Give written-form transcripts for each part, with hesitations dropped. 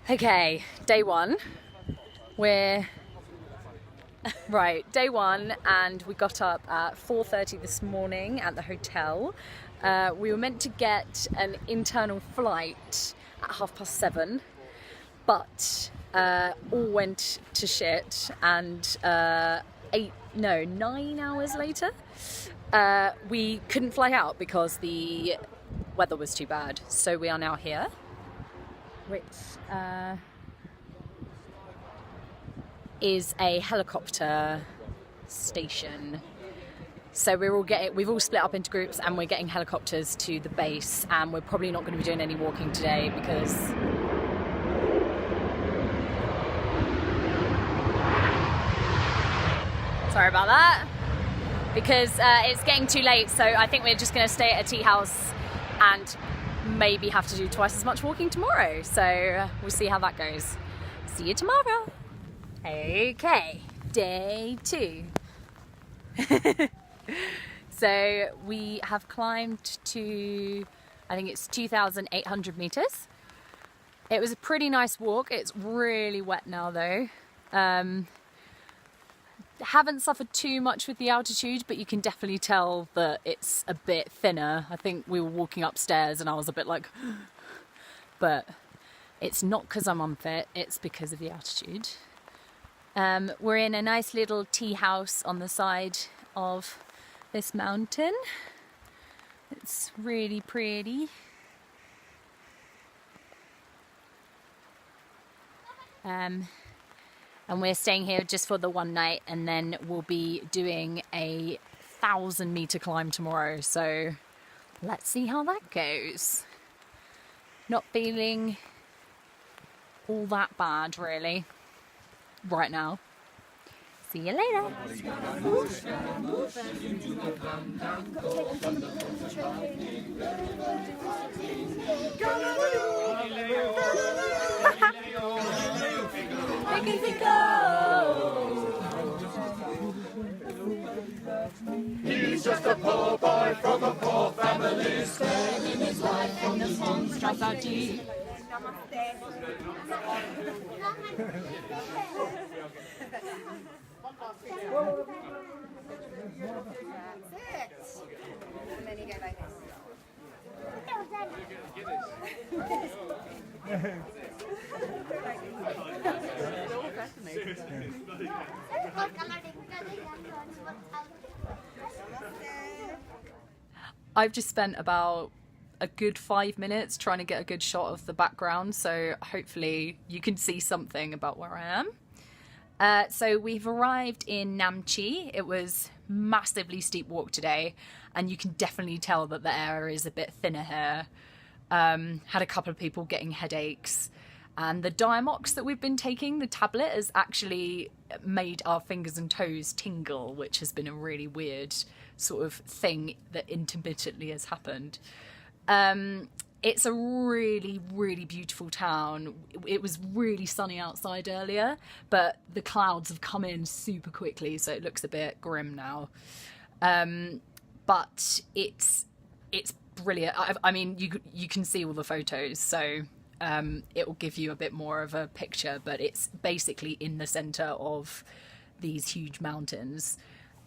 Okay, day one. We're right, day one, and we got up at 4:30 this morning at the hotel. We were meant to get an internal flight at 7:30, but all went to shit, and 9 hours later, we couldn't fly out because the weather was too bad. So we are now here, which is a helicopter station. So we've all split up into groups, and we're getting helicopters to the base, and we're probably not going to be doing any walking today because sorry about that, because it's getting too late. So I think we're just going to stay at a tea house and maybe have to do twice as much walking tomorrow. So we'll see how that goes. See you tomorrow. Okay, day two. So we have climbed to, I think it's 2,800 meters. It was a pretty nice walk. It's really wet now though. Haven't suffered too much with the altitude, but you can definitely tell that it's a bit thinner. I think we were walking upstairs and I was a bit like, but it's not because I'm unfit, it's because of the altitude. We're in a nice little tea house on the side of this mountain. It's really pretty. And we're staying here just for the one night, and then we'll be doing a 1,000-meter climb tomorrow. So let's see how that goes. Not feeling all that bad really right now. See you later. He's just a poor boy from a poor family, spending his life on the monstrous deep. And then you go like this. I've just spent about a good 5 minutes trying to get a good shot of the background, so hopefully you can see something about where I am. So we've arrived in Namche. It was massively steep walk today, and you can definitely tell that the air is a bit thinner here. Had a couple of people getting headaches, and the Diamox that we've been taking, the tablet, has actually made our fingers and toes tingle, which has been a really weird sort of thing that intermittently has happened. It's a really, really beautiful town. It was really sunny outside earlier, but the clouds have come in super quickly, so it looks a bit grim now. But it's brilliant. I mean, you can see all the photos, so it will give you a bit more of a picture, but it's basically in the center of these huge mountains.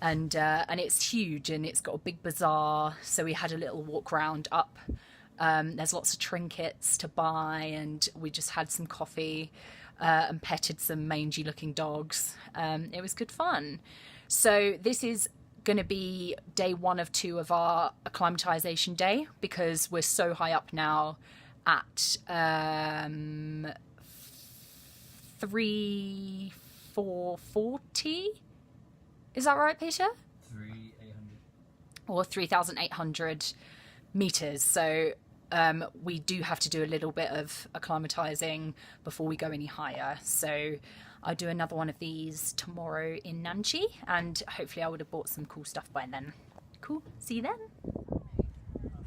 And it's huge, and it's got a big bazaar, so we had a little walk round up. There's lots of trinkets to buy, and we just had some coffee and petted some mangy looking dogs. It was good fun. So this is going to be day 1 of 2 of our acclimatization day, because we're so high up now at 3,440. Is that right, Peter? 3,800. Or 3,800 meters. So we do have to do a little bit of acclimatizing before we go any higher. So I'll do another one of these tomorrow in Namche, and hopefully I would have bought some cool stuff by then. Cool, see you then.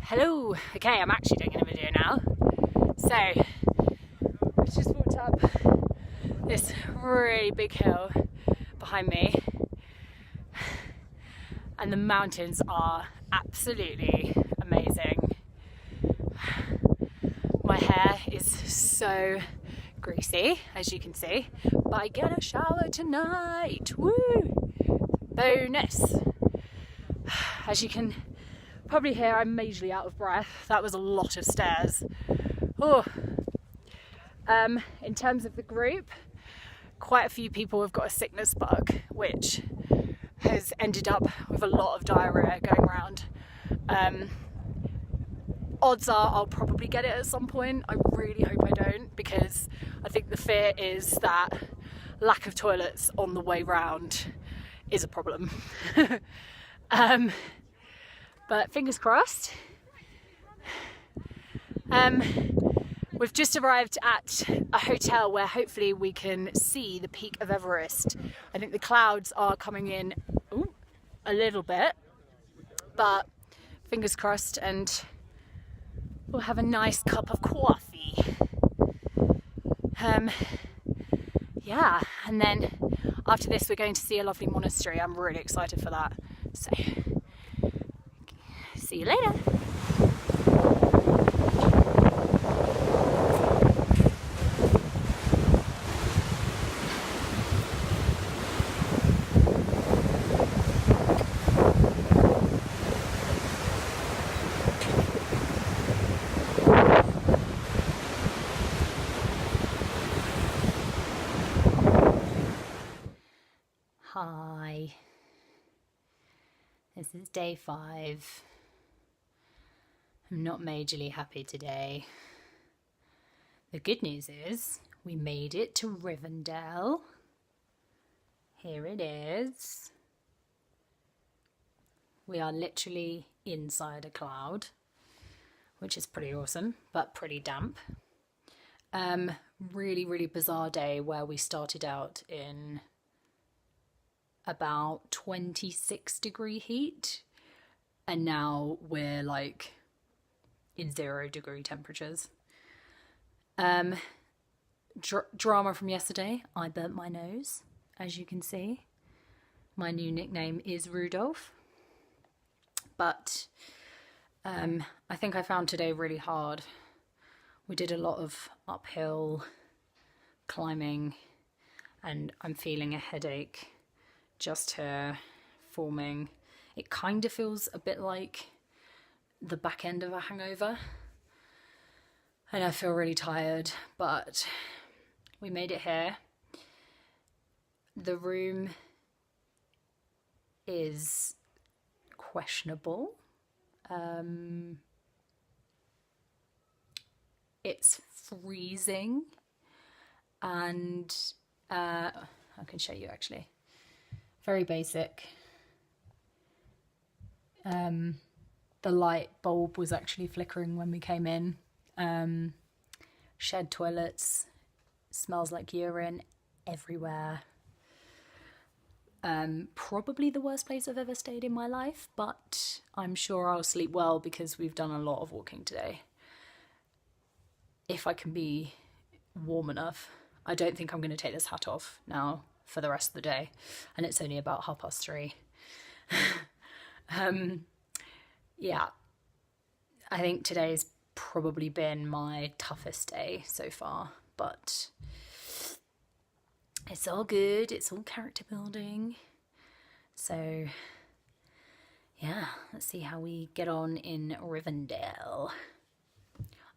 Hello, okay, I'm actually doing a video now. So I just walked up this really big hill behind me, and the mountains are absolutely amazing. My hair is so greasy, as you can see, but I get a shower tonight. Woo! Bonus. As you can probably hear, I'm majorly out of breath. That was a lot of stairs. Oh. In terms of the group, quite a few people have got a sickness bug, which has ended up with a lot of diarrhea going around. Odds are I'll probably get it at some point. I really hope I don't, because I think the fear is that lack of toilets on the way round is a problem. But fingers crossed. We've just arrived at a hotel where hopefully we can see the peak of Everest. I think the clouds are coming in a little bit, but fingers crossed, and we'll have a nice cup of coffee. Yeah, and then after this we're going to see a lovely monastery. I'm really excited for that. So, see you later. Hi, this is day 5. I'm not majorly happy today. The good news is we made it to Rivendell. Here it is. We are literally inside a cloud, which is pretty awesome, but pretty damp. Really, really bizarre day where we started out in about 26 degree heat, and now we're like in 0 degree temperatures. Drama from yesterday, I burnt my nose, as you can see. My new nickname is Rudolph, but I think I found today really hard. We did a lot of uphill climbing, and I'm feeling a headache just here forming. It kind of feels a bit like the back end of a hangover, and I feel really tired, but we made it here. The room is questionable. It's freezing, and I can show you actually. Very basic. The light bulb was actually flickering when we came in. Shed toilets, smells like urine everywhere. Probably the worst place I've ever stayed in my life, but I'm sure I'll sleep well because we've done a lot of walking today. If I can be warm enough. I don't think I'm going to take this hat off now for the rest of the day, and it's only about 3:30. Yeah, I think today's probably been my toughest day so far, but it's all good. It's all character building. So yeah, let's see how we get on in Rivendell.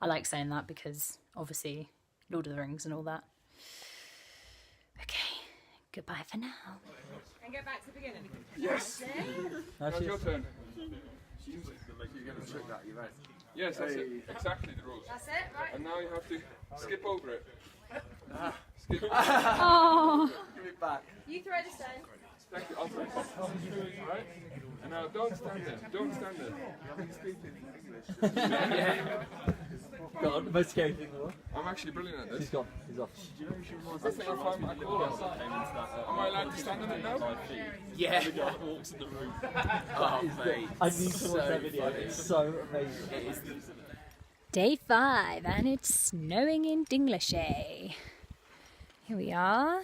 I like saying that because obviously Lord of the Rings and all that. Okay, goodbye for now. And go back to the beginning. Yes. Now it's your turn. You're going to trick that, you right? Yes, that's it. Exactly the rules. That's it, right? And now you have to skip over it. Skip. Oh. Give it back. You throw the stone. Thank you. I'll throw it. Alright? And now don't stand there. Don't stand there. You speak in English. Yeah. Go on, the most scary thing in the world. I'm actually brilliant at this. He's gone. He's off. I think I found my call. Am I allowed to stand on it now? Yeah. The guy walks in the room. Oh, mate. I need to watch that video. It's so amazing. It is. Day 5, and it's snowing in Dinglishay. Here we are.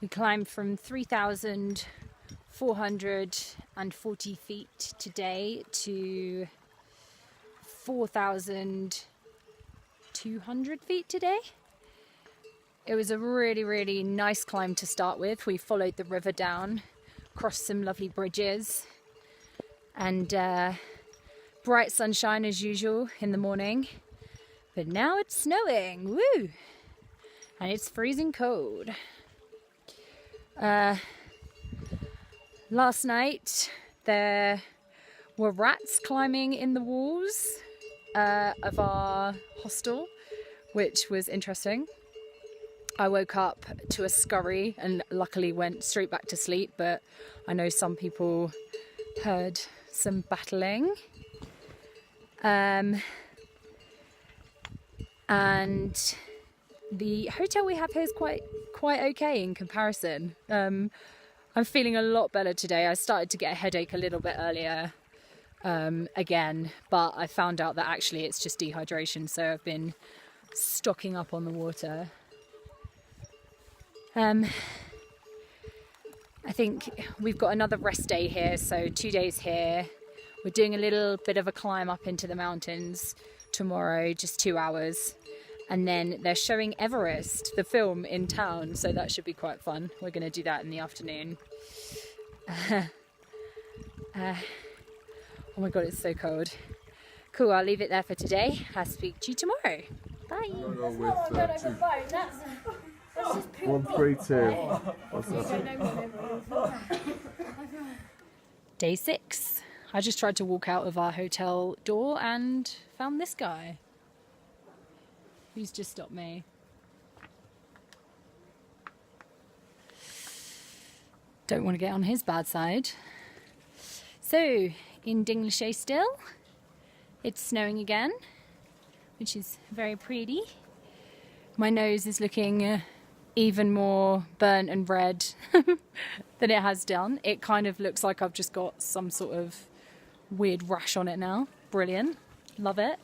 We climbed from 3,440 feet today to 4,000 200 feet today. It was a really, really nice climb to start with. We followed the river down, crossed some lovely bridges, and bright sunshine as usual in the morning. But now it's snowing, woo! And it's freezing cold. Last night there were rats climbing in the walls of our hostel, which was interesting. I woke up to a scurry and luckily went straight back to sleep, but I know some people heard some battling. And the hotel we have here is quite okay in comparison. I'm feeling a lot better today. I started to get a headache a little bit earlier again, but I found out that actually it's just dehydration, so I've been stocking up on the water. I think we've got another rest day here, so 2 days here. We're doing a little bit of a climb up into the mountains tomorrow, just 2 hours. And then they're showing Everest, the film, in town, so that should be quite fun. We're going to do that in the afternoon. Oh my god, it's so cold. Cool, I'll leave it there for today. I'll speak to you tomorrow. Bye. That's just poop. 132. What's that? Day 6. I just tried to walk out of our hotel door and found this guy. Who's just stopped me. Don't want to get on his bad side. So, in Dingleshey still. It's snowing again, which is very pretty. My nose is looking even more burnt and red than it has done. It kind of looks like I've just got some sort of weird rash on it now. Brilliant. Love it.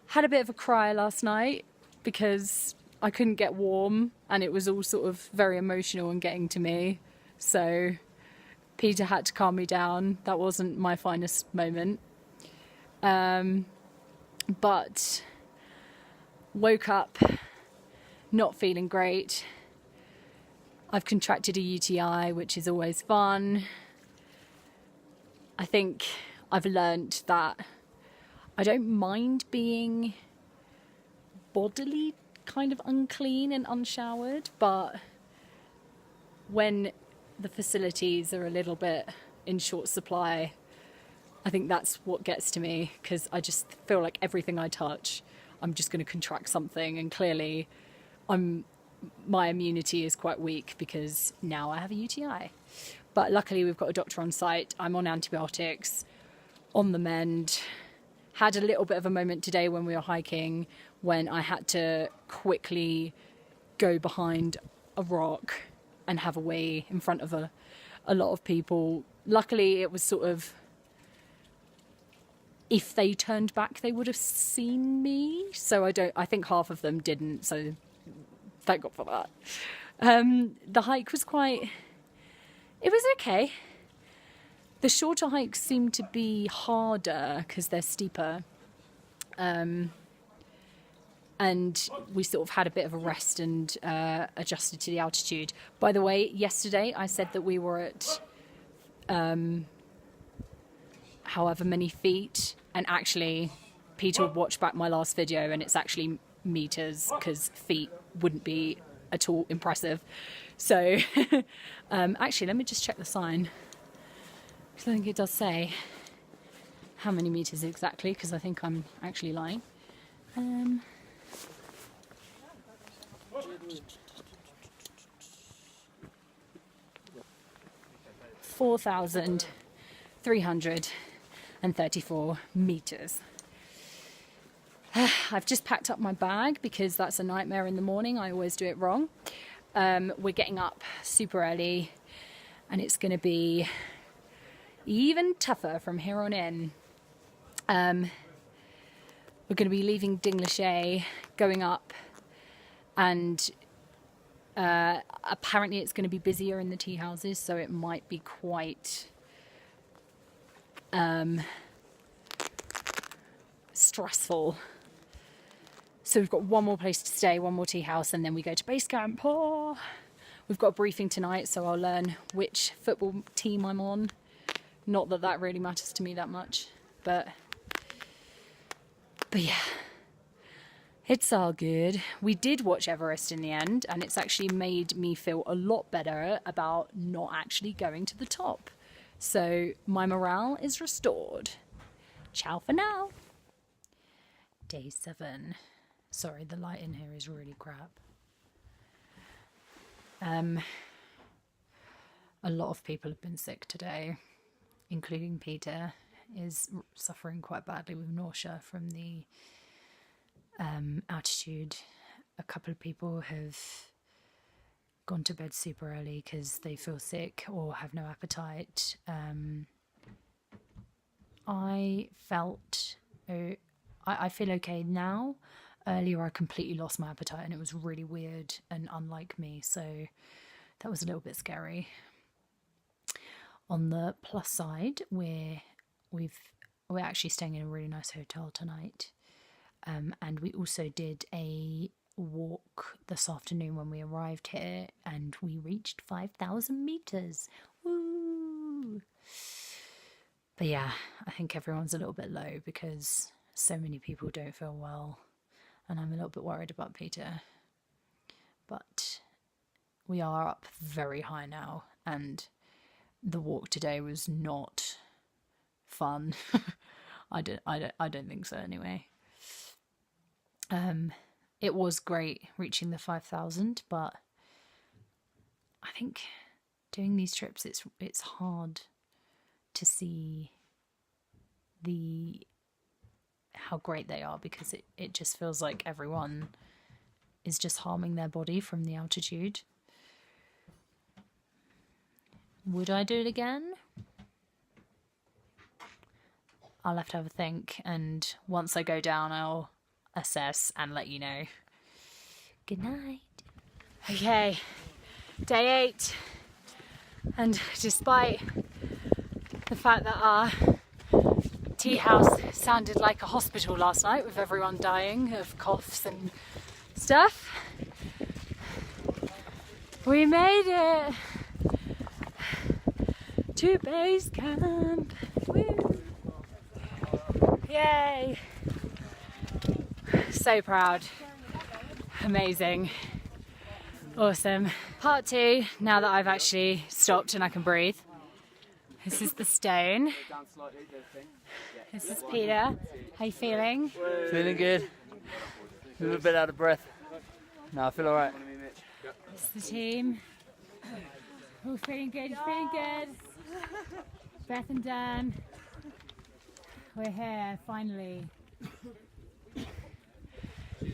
Had a bit of a cry last night because I couldn't get warm and it was all sort of very emotional and getting to me. So Peter had to calm me down. That wasn't my finest moment. But woke up not feeling great. I've contracted a UTI, which is always fun. I think I've learnt that I don't mind being bodily kind of unclean and unshowered, but when the facilities are a little bit in short supply, I think that's what gets to me, because I just feel like everything I touch, I'm just going to contract something, and clearly my immunity is quite weak because now I have a UTI. But luckily we've got a doctor on site. I'm on antibiotics, on the mend. Had a little bit of a moment today when we were hiking when I had to quickly go behind a rock and have a wee in front of a lot of people. Luckily it was sort of, if they turned back they would have seen me, so I think half of them didn't, so thank God for that. The hike was it was okay. The shorter hikes seem to be harder because they're steeper. And we sort of had a bit of a rest and adjusted to the altitude. By the way, yesterday I said that we were at however many feet, and actually Peter watched back my last video and it's actually meters because feet wouldn't be at all impressive. So actually let me just check the sign, because I think it does say how many meters exactly, because I think I'm actually lying. 4,334 meters. I've just packed up my bag because that's a nightmare in the morning. I always do it wrong. We're getting up super early and it's going to be even tougher from here on in. We're going to be leaving Dingleshey, going up, and apparently it's going to be busier in the tea houses, so it might be quite stressful. So we've got one more place to stay, one more tea house, and then we go to Basecamp. Oh, we've got a briefing tonight, so I'll learn which football team I'm on. Not that that really matters to me that much, but yeah, it's all good. We did watch Everest in the end, and it's actually made me feel a lot better about not actually going to the top. So my morale is restored. Ciao for now. Day 7. Sorry, the light in here is really crap. A lot of people have been sick today, including Peter is suffering quite badly with nausea from the altitude. A couple of people have gone to bed super early because they feel sick or have no appetite. I feel okay now. Earlier I completely lost my appetite and it was really weird and unlike me, so that was a little bit scary. On the plus side, we're actually staying in a really nice hotel tonight, and we also did a walk this afternoon when we arrived here, and we reached 5,000 meters. Woo! But yeah, I think everyone's a little bit low because so many people don't feel well, and I'm a little bit worried about Peter. But we are up very high now, and the walk today was not fun. I don't think so anyway. It was great reaching the 5,000, but I think doing these trips it's hard to see how great they are, because it just feels like everyone is just harming their body from the altitude. Would I do it again? I'll have to have a think, and once I go down I'll assess and let you know. Good night. Okay, day 8, and despite the fact that our tea house sounded like a hospital last night with everyone dying of coughs and stuff, we made it to Basecamp. Woo! Yay! So proud. Amazing. Awesome. Part 2, now that I've actually stopped and I can breathe. This is the stone. This is Peter. How you feeling? Feeling good. A little bit out of breath. No, I feel alright. This is the team. Oh, feeling good, feeling good. Beth and Dan. We're here, finally.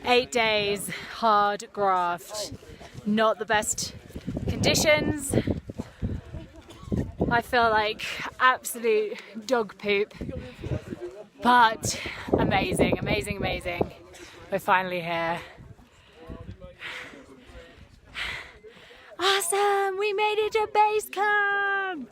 8 days, hard graft. Not the best conditions. I feel like absolute dog poop. But amazing, amazing, amazing. We're finally here. Awesome! We made it to Basecamp!